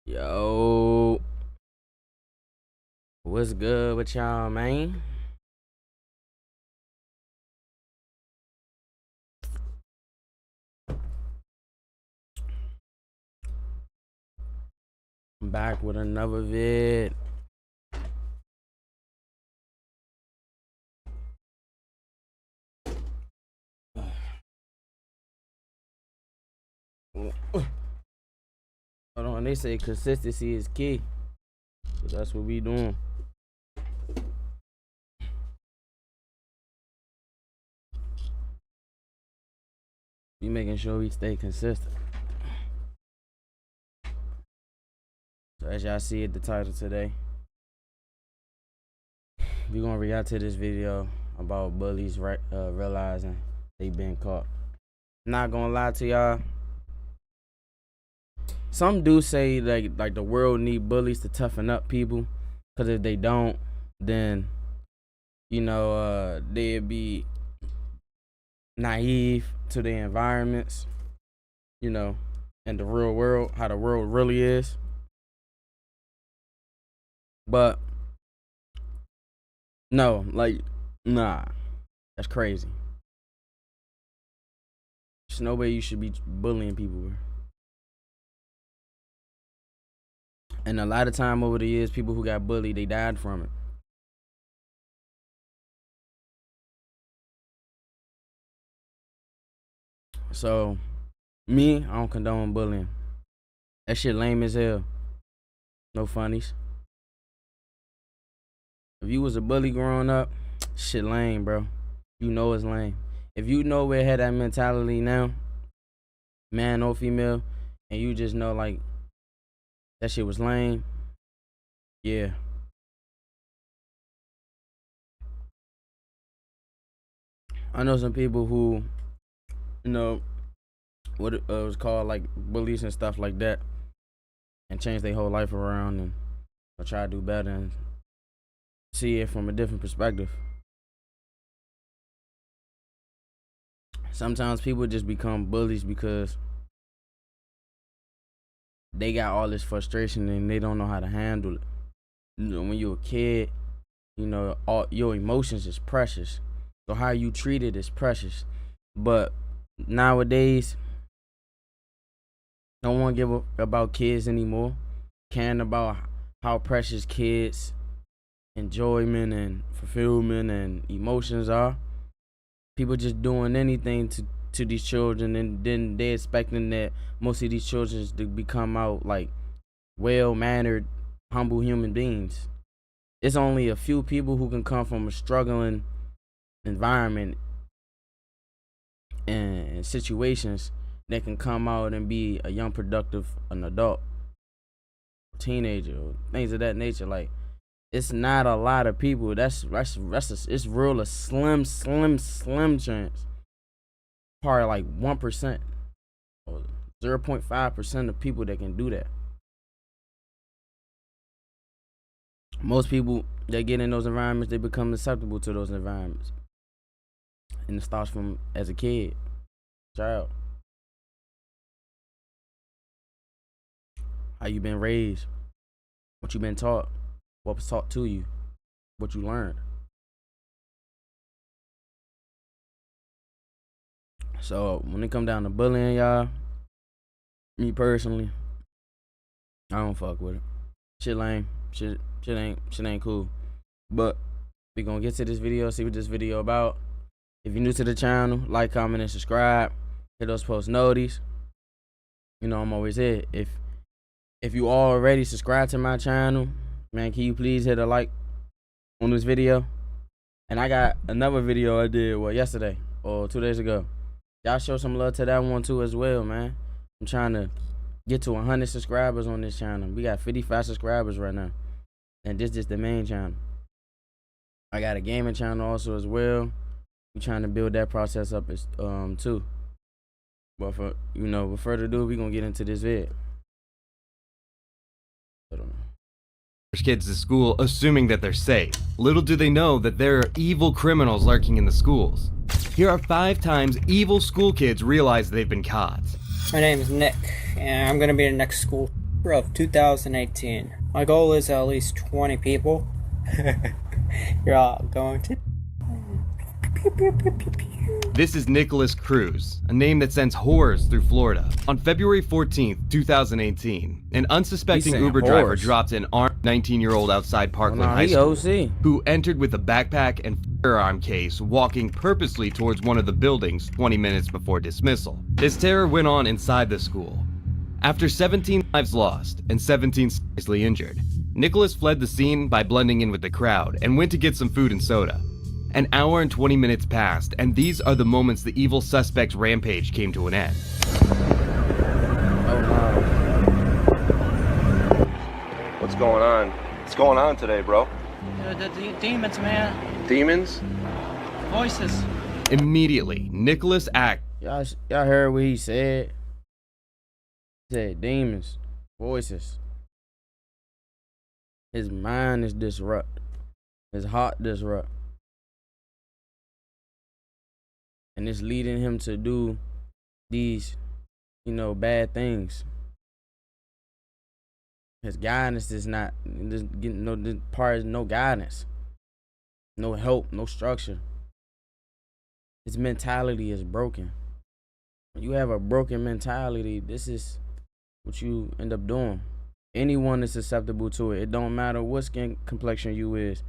Yo, what's good with y'all, man? I'm back with another vid. Hold on, they say consistency is key. So that's what we doing. We making sure we stay consistent. So as y'all see at the title today, we gonna react to this video about bullies realizing they been caught. Not gonna lie to y'all. Some do say like the world need bullies to toughen up people, cause if they don't, then they'd be naive to their environments, and the real world, how the world really is. But no, nah, that's crazy. There's no way you should be bullying people. And a lot of time over the years, people who got bullied, they died from it. So, me, I don't condone bullying. That shit lame as hell. No funnies. If you was a bully growing up, shit lame, bro. You know it's lame. If you know where had that mentality now, man or female, and you just know like that shit was lame, yeah. I know some people who, what it was called like bullies and stuff like that, and change their whole life around and try to do better and see it from a different perspective. Sometimes people just become bullies because they got all this frustration and they don't know how to handle it. When you're a kid, all your emotions is precious. So how you treat it is precious. But nowadays, no one give a about kids anymore. Caring about how precious kids' enjoyment and fulfillment and emotions are. People just doing anything to these children, and then they're expecting that most of these children to become out like well-mannered, humble human beings. It's only a few people who can come from a struggling environment and situations that can come out and be a young, productive, an adult, teenager, things of that nature. Like, it's not a lot of people. It's real a slim chance. Probably like 1% or 0.5% of people that can do that. Most people that get in those environments, they become susceptible to those environments. And it starts from as a kid, child. How you been raised, what you been taught, what was taught to you, what you learned. So when it come down to bullying, y'all, me personally, I don't fuck with it. Shit lame. Shit ain't cool. But we gonna get to this video, see what this video about. If you're new to the channel, like, comment, and subscribe. Hit those post noties. I'm always here. If you already subscribed to my channel, man, can you please hit a like on this video? And I got another video I did, yesterday or 2 days ago. Y'all show some love to that one too as well, man. I'm trying to get to 100 subscribers on this channel. We got 55 subscribers right now. And this is the main channel. I got a gaming channel also as well. We trying to build that process up as too. But with further ado, we gonna get into this vid. Kids to school assuming that they're safe. Little do they know that there are evil criminals lurking in the schools. Here are 5 times evil school kids realize they've been caught. My name is Nick, and I'm gonna be in the next school. of 2018. My goal is at least 20 people. You're all going to. This is Nicholas Cruz, a name that sends horrors through Florida. On February 14th, 2018, an unsuspecting saying Uber driver horrors. dropped an armed 19-year-old outside Parkland High He School, OC. who entered with a backpack and firearm case, walking purposely towards one of the buildings 20 minutes before dismissal. His terror went on inside the school. After 17 lives lost and 17 seriously injured, Nicholas fled the scene by blending in with the crowd and went to get some food and soda. An hour and 20 minutes passed, and these are the moments the evil suspect's rampage came to an end. Oh no. What's going on? What's going on today, bro? The demons, man. Demons? Voices. Immediately, Nicholas acted Y'all heard what he said? He said demons, voices. His mind is disrupted. His heart disrupted. And it's leading him to do these, bad things. His guidance is not getting no guidance, no help, no structure. His mentality is broken. When you have a broken mentality, this is what you end up doing. Anyone is susceptible to it. It don't matter what skin complexion you is.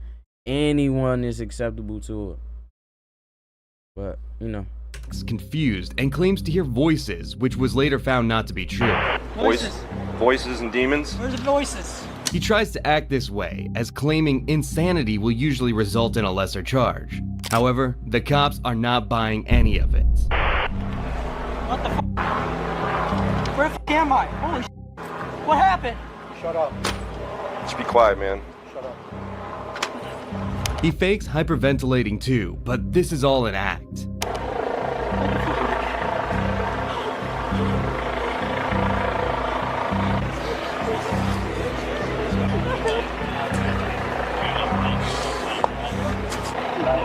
Anyone is acceptable to it. But, confused and claims to hear voices, which was later found not to be true. Voices and demons? Where's the voices? He tries to act this way, as claiming insanity will usually result in a lesser charge. However, the cops are not buying any of it. What the f? Where the f am I? Holy shit. What happened? Shut up. Just be quiet, man. Shut up. He fakes hyperventilating too, but this is all an act.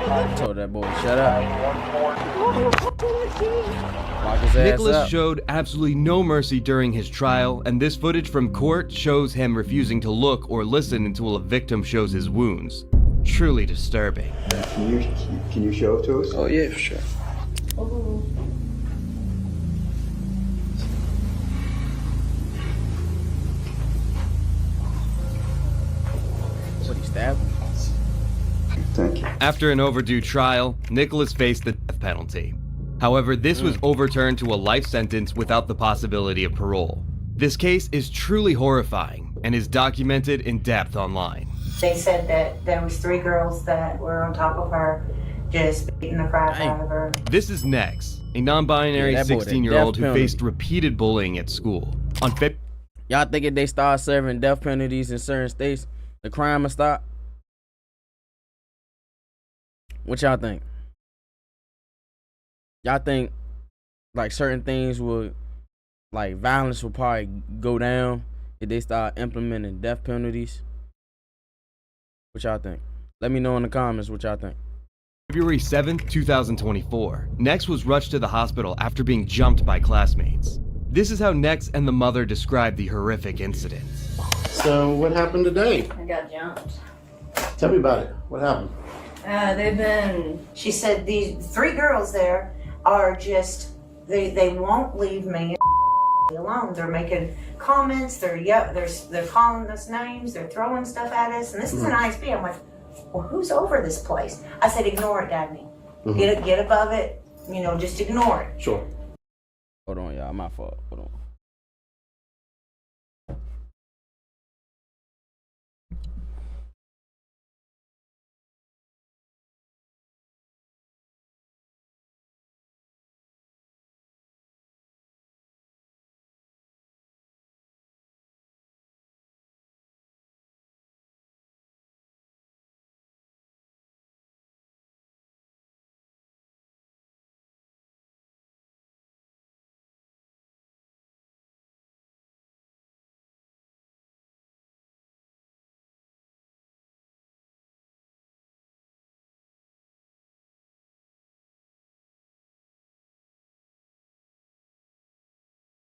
I told that boy, shut up. Lock his ass Nicholas up. showed absolutely no mercy during his trial, and this footage from court shows him refusing to look or listen until a victim shows his wounds. Truly disturbing. Can you show it to us? Oh, yeah, for sure. What, he stabbed him? Thank you. After an overdue trial, Nicholas faced the death penalty. However, this was overturned to a life sentence without the possibility of parole. This case is truly horrifying and is documented in depth online. They said that there was 3 girls that were on top of her, just beating the crap out of her. This is Nex, a non-binary Yeah, that boy, the 16-year-old death who penalty. faced repeated bullying at school. On Feb- Y'all think if they start serving death penalties in certain states, the crime will stop? What y'all think? Y'all think like certain things will, like violence will probably go down if they start implementing death penalties? What y'all think? Let me know in the comments what y'all think. February 7th, 2024, Nex was rushed to the hospital after being jumped by classmates. This is how Nex and the mother described the horrific incident. So what happened today? I got jumped. Tell me about it. What happened? She said these 3 girls there are just, they won't leave me alone. They're making comments, they're calling us names, they're throwing stuff at us, and this is an ISP. I'm like, well, who's over this place? I said, ignore it, Dagny. Get above it, just ignore it. Sure. Hold on, y'all. My fault. Hold on.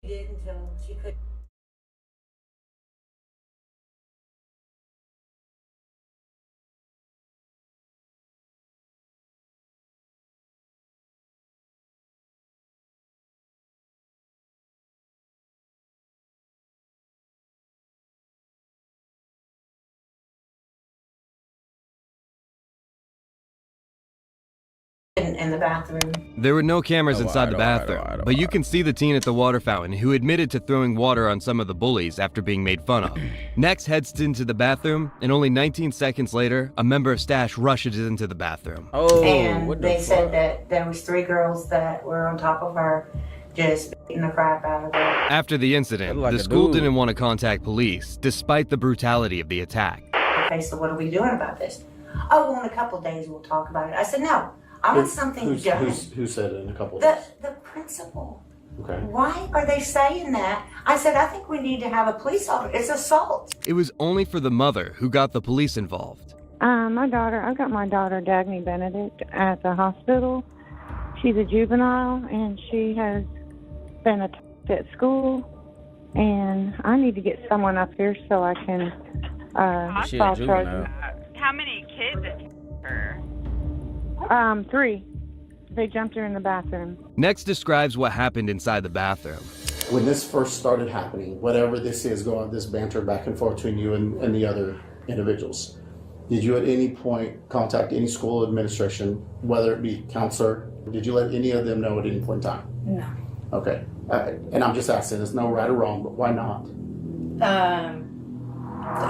She did until she could. in the bathroom. There were no cameras Oh, inside the bathroom, but you can see the teen at the water fountain who admitted to throwing water on some of the bullies after being made fun of. Next heads into the bathroom, and only 19 seconds later, a member of Stash rushes into the bathroom. Oh, And what the they fuck? said that there was 3 girls that were on top of her, just beating the crap out of her. After the incident, Like the a school dude. didn't want to contact police, despite the brutality of the attack. Okay, so what are we doing about this? Oh, well, in a couple of days we'll talk about it. I said, no, I want something done. Who said it in a couple of days? The principal. Okay. Why are they saying that? I said, I think we need to have a police officer. It's assault. It was only for the mother who got the police involved. I've got my daughter, Dagny Benedict, at the hospital. She's a juvenile, and she has been attacked at school, and I need to get someone up here so I can She a file juvenile. charges. How many kids attacked her? 3. They jumped her in the bathroom. Next describes what happened inside the bathroom. When this first started happening, whatever this is, going this banter back and forth between you and the other individuals, did you at any point contact any school administration, whether it be counselor? Did you let any of them know at any point in time? No. Okay. And I'm just asking, there's no right or wrong, but why not? I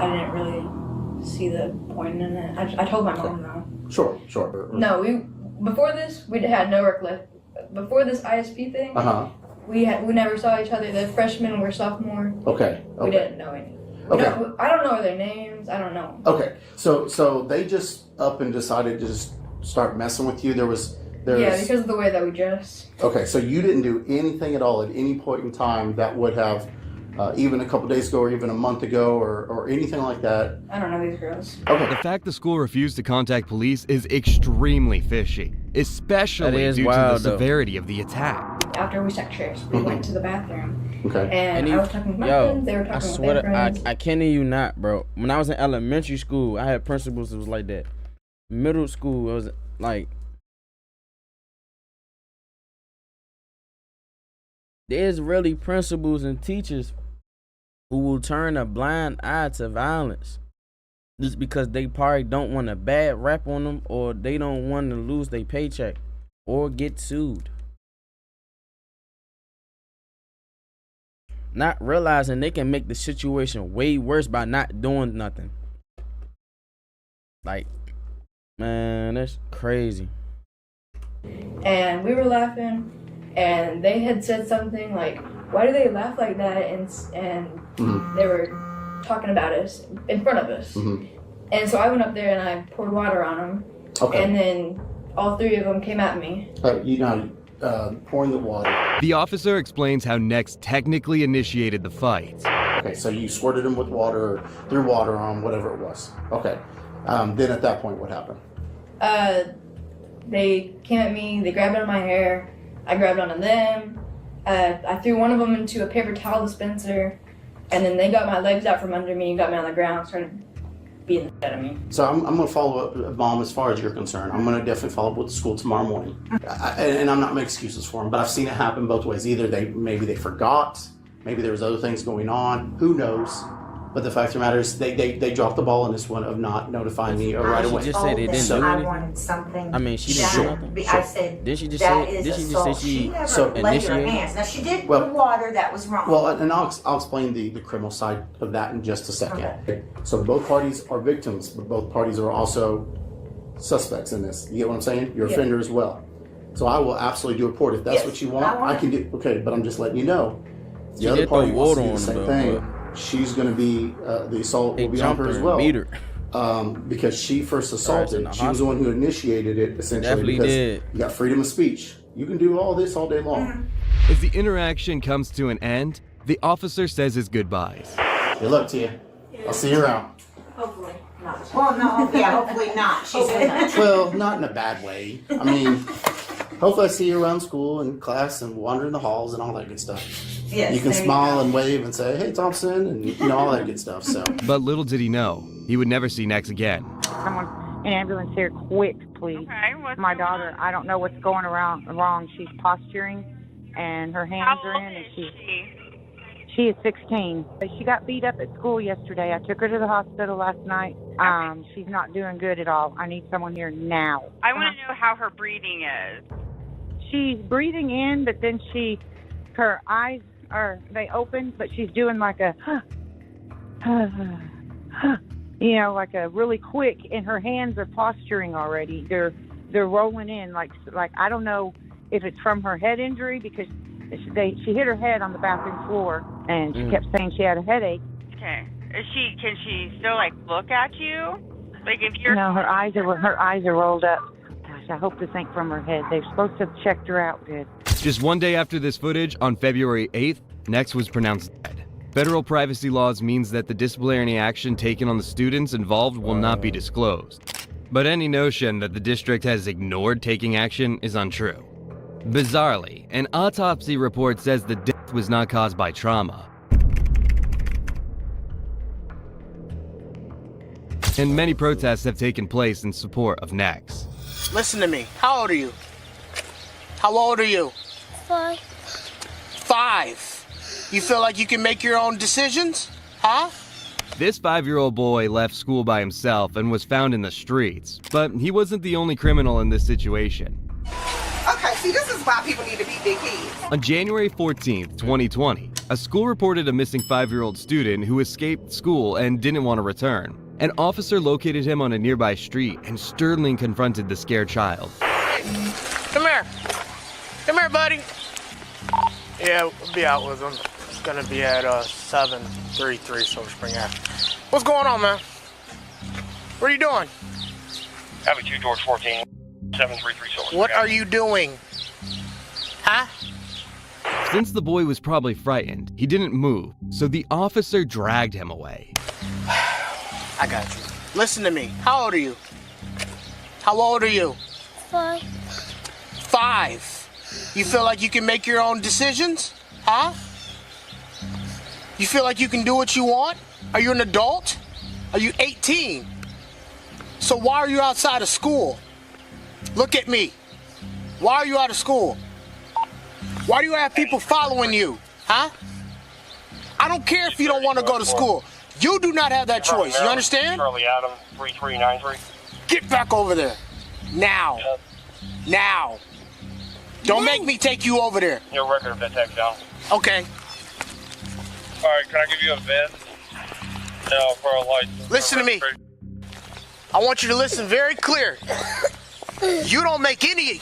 didn't really see the point in it. I told my mom though. Sure. No, before this we had no work left. Before this ISP thing, we never saw each other. The freshmen were sophomore. Okay. We didn't know any. Okay. I don't know their names. I don't know. Okay. So they just up and decided to just start messing with you. There was because of the way that we dress. Okay, so you didn't do anything at all at any point in time that would have, even a couple days ago or even a month ago or anything like that? I don't know these girls. Okay. The fact the school refused to contact police is extremely fishy, especially That is due wild, to the though. severity of the attack. After we sat chairs, we went to the bathroom. Okay. And I was talking with my friends. They were talking I with swear their to, friends. I can't hear you not, bro. When I was in elementary school, I had principals that was like that. Middle school, it was like, there's really principals and teachers who will turn a blind eye to violence just because they probably don't want a bad rap on them, or they don't want to lose their paycheck or get sued. Not realizing they can make the situation way worse by not doing nothing. Like, man, that's crazy. And we were laughing, and they had said something like, "Why do they laugh like that?" And they were talking about us in front of us. And so I went up there and I poured water on them. Okay. And then all 3 of them came at me. Pouring the water. The officer explains how Next technically initiated the fight. Okay, so you squirted them with water, or threw water on them, whatever it was. Okay. Then at that point, what happened? They came at me, they grabbed onto my hair, I grabbed onto them. I threw one of them into a paper towel dispenser, and then they got my legs out from under me and got me on the ground and started beating the shit out of me. So I'm going to follow up, Mom, as far as you're concerned. I'm going to definitely follow up with the school tomorrow morning. And I'm not making excuses for them, but I've seen it happen both ways. Either maybe they forgot, maybe there was other things going on, who knows. But the fact of the matter is they dropped the ball on this one of not notifying me right away. She just said they didn't do I anything. wanted something. I mean, she didn't do nothing. I said, Did she just that say? is Did she just assault. say She she never laid her initiated? hands. Now she did Well- the water, that was wrong. Well, and I'll explain the criminal side of that in just a second. Okay. So both parties are victims, but both parties are also suspects in this. You get what I'm saying? You're Yeah. offender as well. So I will absolutely do a report. If that's Yes, what you want, I want I can do. Okay, but I'm just letting you know. The She other did throw party wants to water do the on same him, though, thing. She's going to be, the assault They will be on jumped her her as and well. beat her. Because she first in the assaulted. She was the one who initiated it, essentially. Definitely because did. You got freedom of speech. You can do all this all day long. As the interaction comes to an end, the officer says his goodbyes. Good luck to you. I'll see you around. Hopefully not. Well, no, yeah, hopefully not. She said. Well, not in a bad way. I mean, hopefully I see you around school and class and wander in the halls and all that good stuff. Yes, You can there smile go. and wave and say, "Hey, Thompson," and all that good stuff. So, But little did he know, he would never see Nex again. Someone, an ambulance here, quick, please. Okay, what's My going daughter, on? I don't know what's going wrong. She's posturing, and her hands How are old in, and is she's she? She is 16. She got beat up at school yesterday. I took her to the hospital last night. She's not doing good at all. I need someone here now. I want to know how her breathing is. She's breathing in, but then her eyes they open, but she's doing like a, like a really quick, and her hands are posturing already. They're rolling in like I don't know if it's from her head injury because she hit her head on the bathroom floor and she kept saying she had a headache. Okay. Can she still like look at you? Like if you're No, her eyes are rolled up. Gosh, I hope this ain't from her head. They're supposed to have checked her out good. Just one day after this footage, on February 8th, Nex was pronounced dead. Federal privacy laws means that the disciplinary action taken on the students involved will not be disclosed. But any notion that the district has ignored taking action is untrue. Bizarrely, an autopsy report says the death was not caused by trauma. And many protests have taken place in support of Nex. Listen to me. How old are you? How old are you? 5. 5. You feel like you can make your own decisions? Huh? This 5-year-old boy left school by himself and was found in the streets. But he wasn't the only criminal in this situation. Okay, see, this is why people need to be big kids. On January 14th, 2020, a school reported a missing 5-year-old student who escaped school and didn't want to return. An officer located him on a nearby street and sternly confronted the scared child. Come here. Come here, buddy. Yeah, we'll be out with him. It's gonna be at 733 Silver Spring Ave. What's going on, man? What are you doing? Avenue 2, George 14, 733 Silver. What are you doing? Huh? Since the boy was probably frightened, he didn't move, so the officer dragged him away. I got you. Listen to me. How old are you? How old are you? 5. 5. You feel like you can make your own decisions? Huh? You feel like you can do what you want? Are you an adult? Are you 18? So why are you outside of school? Look at me. Why are you out of school? Why do you have people following you? Huh? I don't care if you don't want to go to school. You do not have that choice. You understand? Charlie Adam, 3393. Get back over there. Now. Now. Don't make me take you over there. Your record of that text down. Okay. Alright, can I give you a VIN? No, for a license. Listen to me. I want you to listen very clear. You don't make any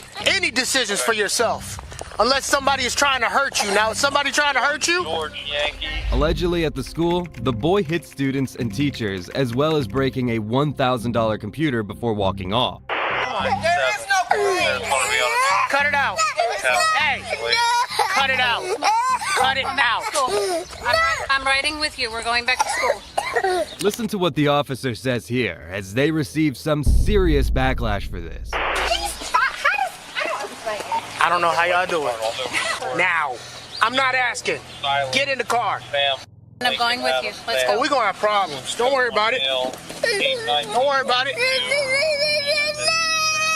decisions for yourself. Unless somebody is trying to hurt you. Now, is somebody trying to hurt you? George Yankee. Allegedly at the school, the boy hit students and teachers, as well as breaking a $1,000 computer before walking off. There is no green. Cut it out. Hey, cut it out. Cut it out. I'm riding with you. We're going back to school. Listen to what the officer says here, as they receive some serious backlash for this. I don't know how y'all do it. Now. I'm not asking. Get in the car. I'm going with you. Let's go. Oh, we're going to have problems. Don't worry about it. Don't worry about it.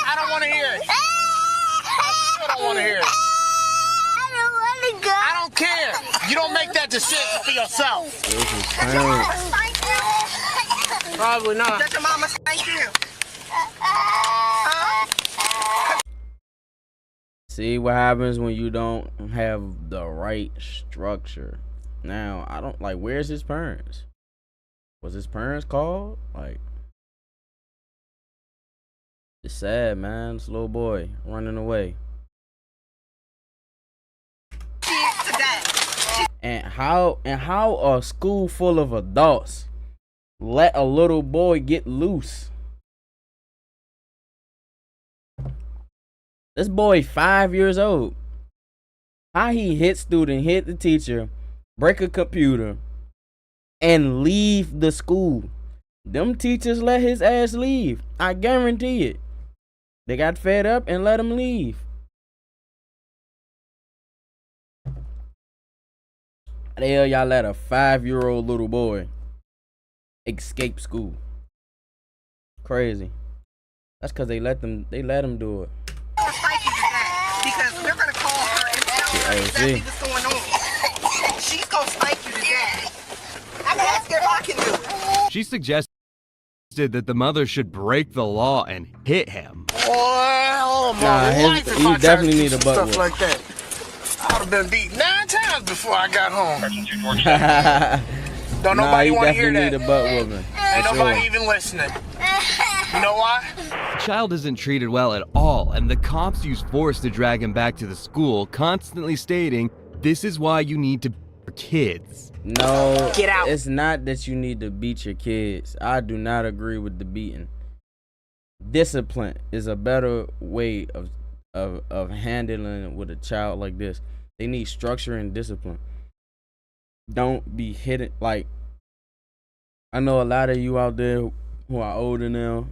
I don't want to hear it. I don't want to hear it. I don't want to go. I don't care. You don't make that decision for yourself. Probably not. Does your mama spank you? See what happens when you don't have the right structure. Now, I don't like, where's his parents? Was his parents called? Like, it's sad, man. This little boy running away. And how a school full of adults let a little boy get loose? This boy 5 years old. How he hit student, hit the teacher, break a computer, and leave the school. Them teachers let his ass leave. I guarantee it. They got fed up and let him leave. How the hell y'all let a 5-year-old little boy escape school? Crazy. That's because they let him do it. Because we're going to call her and tell her exactly what's going on. She's going to spike you She suggested that the mother should break the law and hit him. Well, Nah, he definitely need a butt stuff whoop. like that. I would have been beat 9 times before I got home. Don't Nah, nobody he want to hear definitely that. need a butt whooping. Ain't For nobody sure. even listening. You know why? The child isn't treated well at all, and the cops use force to drag him back to the school, constantly stating, "This is why you need to be for kids." No, Get out. It's not that you need to beat your kids. I do not agree with the beating. Discipline is a better way of handling with a child like this. They need structure and discipline. Don't be hitting. Like, I know a lot of you out there who are older now,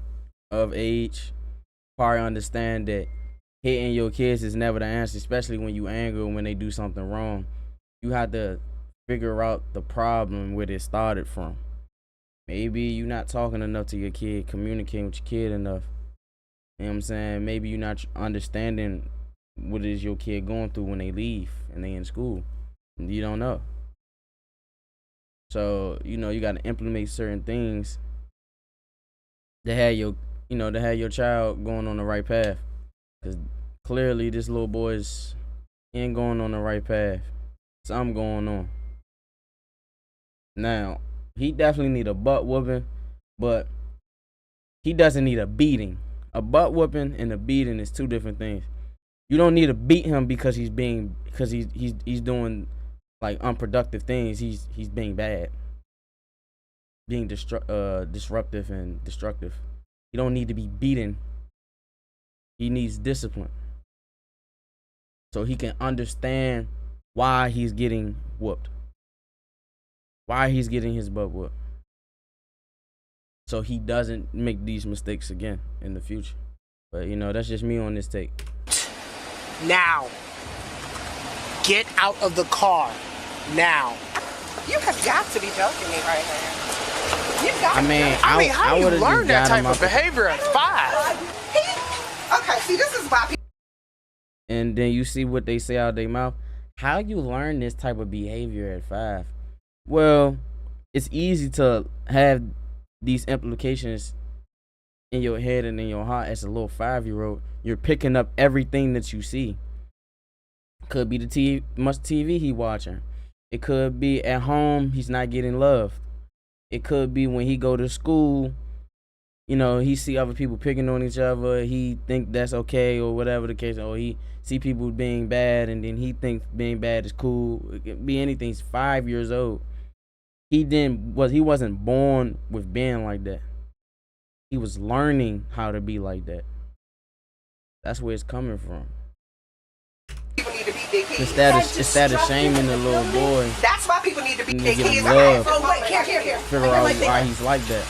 of age, probably understand that hitting your kids is never the answer, especially when you angry when they do something wrong. You have to figure out the problem where it started from. Maybe you're not talking enough to your kid, communicating with your kid enough. You know what I'm saying? Maybe you're not understanding what is your kid going through when they leave and they in school. You don't know. So, you got to implement certain things to have your child going on the right path. Because clearly this little boy's ain't going on the right path. Something going on. Now, he definitely need a butt whooping, but he doesn't need a beating. A butt whooping and a beating is two different things. You don't need to beat him because he's doing like unproductive things. He's being bad, being disruptive and destructive. You don't need to be beaten. He needs discipline so he can understand why he's getting whooped, why he's getting his butt whooped, so he doesn't make these mistakes again in the future. But that's just me on this take. Now. Get out of the car. Now. You have got to be joking me right now. You got How do you would've learn just that got type him of out the- behavior at 5? Okay, see, this is why people. And then you see what they say out their mouth. How you learn this type of behavior at 5? Well, it's easy to have these implications in your head and in your heart as a little 5-year-old. You're picking up everything that you see. Could be the much TV he watching. It could be at home he's not getting loved. It could be when he go to school, he see other people picking on each other. He think that's okay or whatever the case. Or he see people being bad and then he thinks being bad is cool. It could be anything. He's 5 years old. He wasn't born with being like that. He was learning how to be like that. That's where it's coming from. People need to beat their kids. Instead of shaming the little boy, That's why people need to beat you their need to give kids. him love. Oh, wait, here. figure out why he's like that.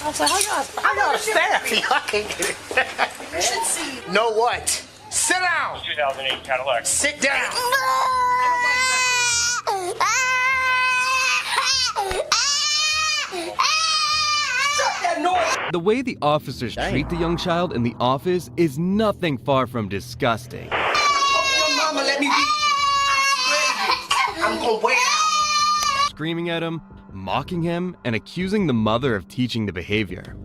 I was like, I got a staff. I can't get it. You should see. Know what? Sit down. 2008 Cadillac. Sit down. The way the officers treat the young child in the office is nothing far from disgusting. Your mama let me beat you. I'm gonna wait out. Screaming at him, mocking him, and accusing the mother of teaching the behavior.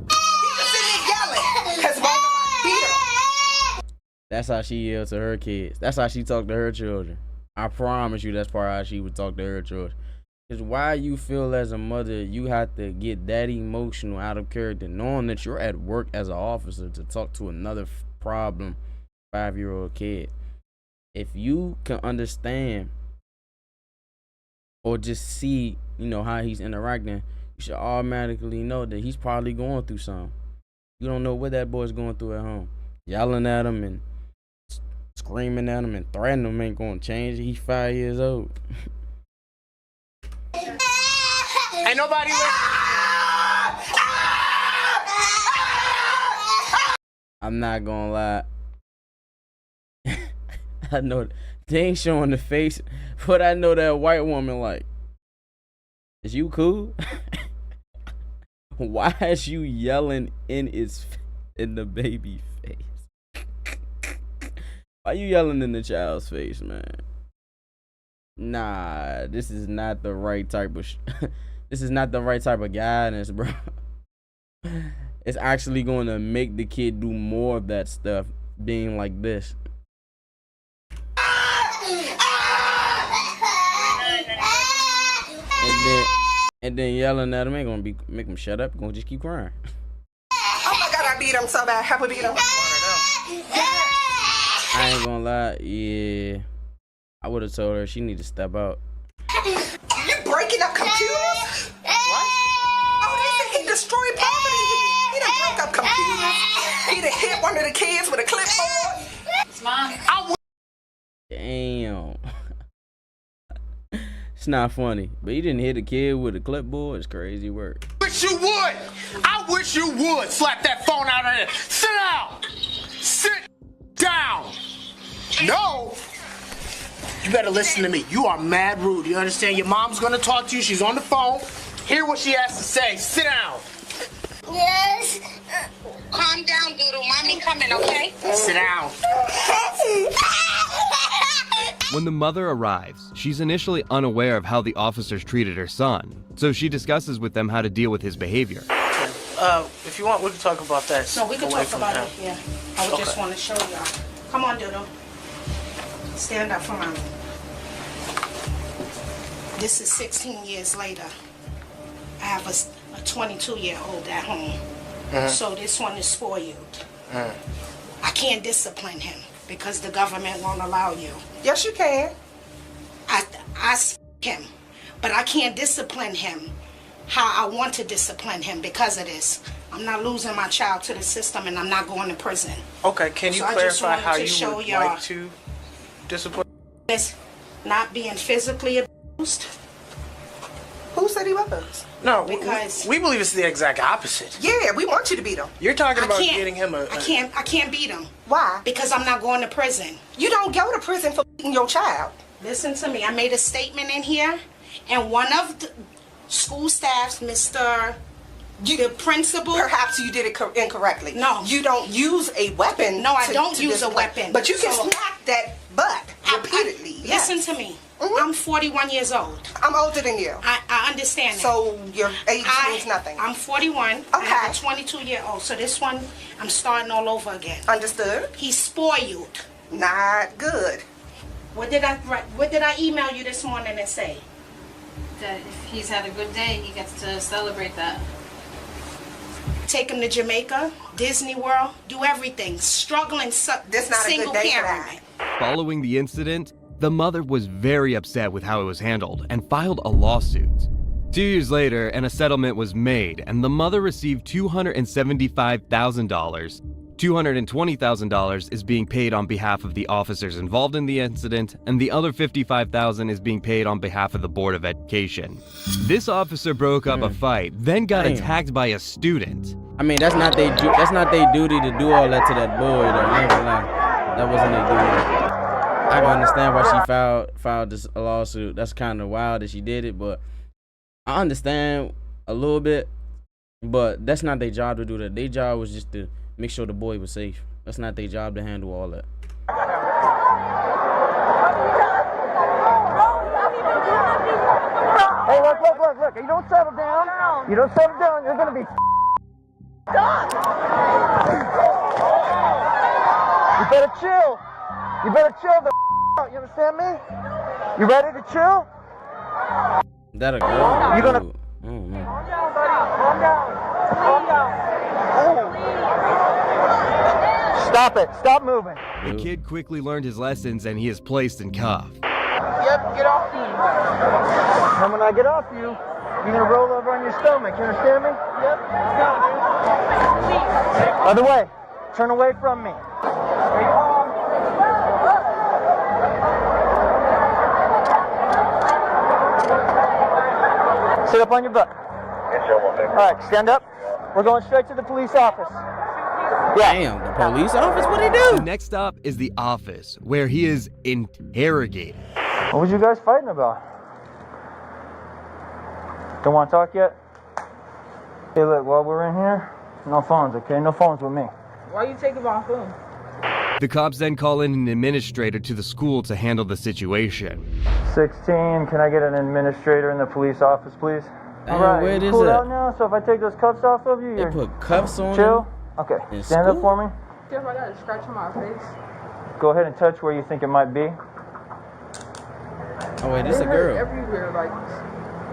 That's how she yells to her kids. That's how she talk to her children. I promise you that's probably how she would talk to her children. Because why you feel as a mother you have to get that emotional out of character knowing that you're at work as an officer to talk to another problem 5-year-old kid. If you can understand or just see, how he's interacting, you should automatically know that he's probably going through something. You don't know what that boy's going through at home. Yelling at him and screaming at him and threatening him ain't gonna change. He's 5 years old. Ain't nobody I'm not gonna lie. I know they ain't showing the face, but I know that white woman like, is you cool? Why is you yelling in the baby face? Why you yelling in the child's face, man? Nah, this is not the right type of this is not the right type of guidance, bro. It's actually going to make the kid do more of that stuff being like this. And then yelling at him ain't gonna make him shut up. Gonna just keep crying. Oh my God, I beat him so bad. Have we beat him? I ain't gonna lie, yeah. I would have told her she need to step out. You breaking up computers? What? Oh, he destroyed property. He done broke up computers. He done hit one of the kids with a clipboard. Mom. Damn. It's not funny, but he didn't hit a kid with a clipboard. It's crazy work. Wish you would. I wish you would slap that phone out of there. Sit down. Sit down. No. You better listen to me. You are mad rude. You understand? Your mom's gonna talk to you. She's on the phone. Hear what she has to say. Sit down. Yes. Calm down, Doodle. Mommy coming, okay? Sit down. When the mother arrives, she's initially unaware of how the officers treated her son, so she discusses with them how to deal with his behavior. If you want, we can talk about that. No, we can away talk from about him. it, yeah. I would just want to show y'all. Come on, Doodle. Stand up for mommy. This is 16 years later. I have a 22-year-old at home. So this one is spoiled. I can't discipline him because the government won't allow you. Yes, you can. I him, but I can't discipline him how I want to discipline him because of this. I'm not losing my child to the system, and I'm not going to prison. Okay, can you So I just clarify wanted how to you show would y'all. like to discipline? It's not being physically abused. Who said he was? No, Because- we believe it's the exact opposite. Yeah, we want you to beat him. You're talking I about can't- getting him a. I can't beat him Why? because I'm not going to prison. You don't go to prison for beating your child. Listen to me. I made a statement in here, and one of the school staffs, Mr. The principal. Perhaps you did it incorrectly. No. You don't use a weapon. No, I to- don't to use a discipline. weapon. But you can So- smack that butt repeatedly. Yes. Listen to me. I'm 41 years old. I'm older than you. I understand that. So your age means nothing. I'm 41. I have Okay. a 22-year-old. So this one, I'm starting all over again. Understood. He's spoiled. Not good. What did I write? What did I email you this morning and say? That if he's had a good day, he gets to celebrate that. Take him to Jamaica, Disney World, do everything. Struggling This not a single good day for parent. that. Following the incident, the mother was very upset with how it was handled and filed a lawsuit. 2 years later, a settlement was made, and the mother received $275,000. $220,000 is being paid on behalf of the officers involved in the incident, and the other $55,000 is being paid on behalf of the Board of Education. This officer broke up a fight, then got attacked by a student. I mean, that's not their duty to do all that to that boy, though. I ain't gonna lie. That wasn't their duty. I can understand why she filed this lawsuit. That's kind of wild that she did it, but I understand a little bit. But that's not their job to do that. Their job was just to make sure the boy was safe. That's not their job to handle all that. Hey, look. You don't settle down. You don't settle down, you're gonna be done. You better chill. You better chill the out. You understand me? You ready to chill? That a girl? You gonna? Dude. I don't know. Stop it. Stop moving. The kid quickly learned his lessons and he is placed in cuffs. Yep, get off me. And when I get off you, you're gonna roll over on your stomach. You understand me? Yep. Other way. Turn away from me. Sit up on your butt. All right, stand up. We're going straight to the police office. Damn, the police office? What'd he The do? next stop is the office, where he is interrogated. What was you guys fighting about? Don't want to talk yet? Hey, look, while we're in here, no phones, okay? No phones with me. Why you taking my phone? The cops then call in an administrator to the school to handle the situation. 16, can I get an administrator in the police office, please? Damn, Alright, where you this cool at? out now? So if I take those cuffs off of you, They you're put cuffs on chill? him? Okay, In stand up school? for me. Jeff, I got a scratch on my face. Go ahead and touch where you think it might be. Oh wait, this a girl. Everywhere, like.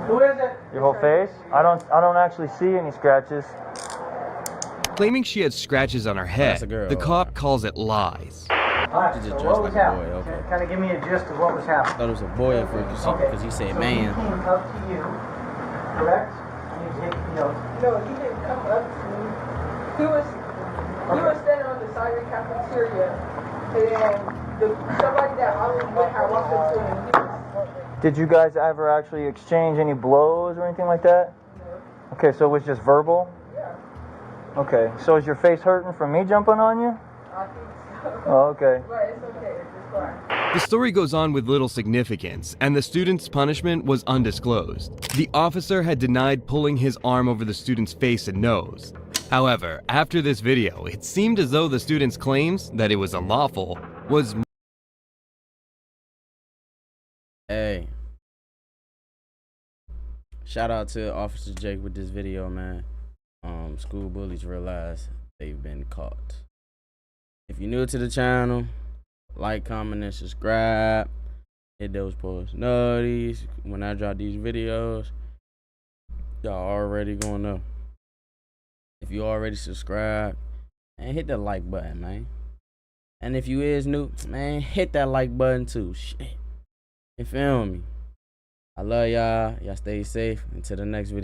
Who is it? Your whole face? I don't actually see any scratches. Claiming she had scratches on her head, that's a girl. the cop calls it lies. Alright, She so just what dressed was like a happening? boy, okay. Kind of give me a gist of what was happening. Thought it was a boy at first because he said so man. he came up to you, correct? And he hit, No, he didn't come up to me. He was standing on the side of the cafeteria, and somebody that I was with had walked up to him. He was. Did you guys ever actually exchange any blows or anything like that? No. Okay, so it was just verbal? Yeah. Okay, so is your face hurting from me jumping on you? I think so. Oh, okay. But it's okay. It's fine. The story goes on with little significance, and the student's punishment was undisclosed. The officer had denied pulling his arm over the student's face and nose. However, after this video, it seemed as though the student's claims that it was unlawful was. Hey. Shout out to Officer Jake with this video, man. School bullies realize they've been caught. If you're new to the channel, like, comment, and subscribe. Hit those post notifications when I drop these videos. Y'all already gonna know. If you already subscribed, and hit the like button, man. And if you is new, man, hit that like button too. Shit. You feel me? I love y'all. Y'all stay safe. Until the next video.